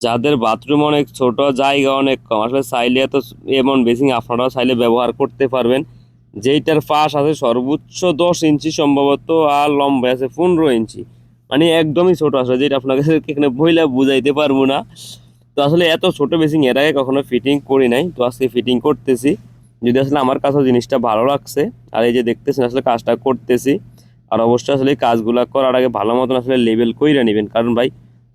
যাদের বাথরুম অনেক ছোট, জায়গা অনেক কম, আসলে চাইলে তো এমন বেসিং আপনারাও চাইলে ব্যবহার করতে পারবেন। যেইটার পাশ আছে সর্বোচ্চ 10 ইঞ্চি সম্ভবত, আর লম্বা আছে 15 ইঞ্চি, মানে একদমই ছোট আসলে, যেটা আপনাকে এখানে বইলা বুঝাইতে পারবো না। তো আসলে এত ছোট বেসিং এর আগে কখনো ফিটিং করি নাই, তো আজকে ফিটিং করতেছি। যদি আসলে আমার কাছেও জিনিসটা ভালো লাগছে, আর এই যে দেখতেছেন আসলে কাজটা করতেছি। আর অবশ্যই আসলে এই কাজগুলা করার আগে ভালো মতন আসলে লেবেল কইরা নেবেন, কারণ ভাই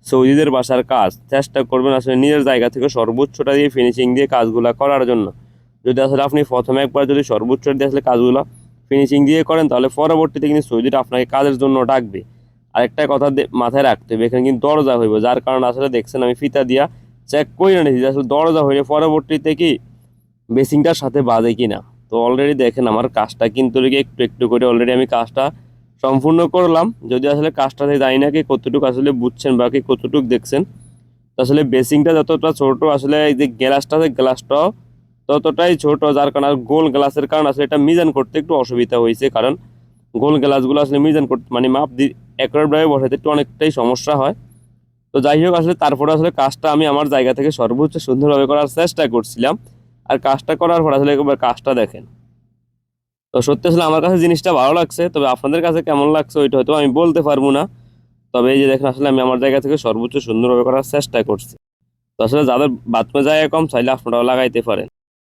সৌদিদের বাসার কাজ চেষ্টা করবেন আসলে নিজের জায়গা থেকে সর্বোচ্চটা দিয়ে ফিনিশিং দিয়ে কাজগুলা করার জন্য। যদি আসলে আপনি প্রথমে একবার যদি সর্বোচ্চ দিয়ে আসলে কাজগুলো ফিনিশিং দিয়ে করেন, তাহলে পরবর্তীতে কিন্তু সৌদিটা আপনাকে কাজের জন্য ডাকবে। আরেকটা কথা মাথায় রাখতে হবে, এখানে কিন্তু দরজা হইব, যার কারণে আসলে দেখছেন আমি ফিতা দিয়া চেক করে নিয়েছি যে আসলে দরজা হইলে পরবর্তীতে কি বেসিংটার সাথে বাজে কিনা। তো অলরেডি দেখেন আমার কাজটা কিন্তু একটু একটু করে অলরেডি আমি কাজটা সম্পূর্ণ করলাম। যদি আসলে কাজটাতে জানি না কি কতটুকু আসলে বুঝছেন বা কি কতটুকু দেখছেন। তো আসলে বেসিংটা যতটা ছোট, আসলে এই যে গ্লাসটা আছে গ্লাসটাও ততটাই ছোট, যার কারণে আর গোল গ্লাসের কারণে আসলে এটা মিজান করতে একটু অসুবিধা হয়েছে, কারণ গোল গ্লাসগুলো আসলে মিজান করতে মানে মাপ দি একইভাবে বসাতে একটু অনেকটাই সমস্যা হয়। তো যাই হোক আসলে তারপরে আসলে কাজটা আমি আমার জায়গা থেকে সর্বোচ্চ সুন্দরভাবে করার চেষ্টা করছিলাম। আর কাজটা করার পর আসলে একবার কাজটা দেখেন, তো সত্যি আসলে আমার কাছে জিনিসটা ভালো লাগছে, তবে আপনাদের কাছে কেমন লাগছে ওইটা হয়তো আমি বলতে পারবো না। তবে এই যে দেখেন আসলে আমি আমার জায়গা থেকে সর্বোচ্চ সুন্দরভাবে করার চেষ্টা করছি। তো আসলে যাদের বাথরুমে জায়গা কম চাইলে আপনারাও লাগাইতে পারেন।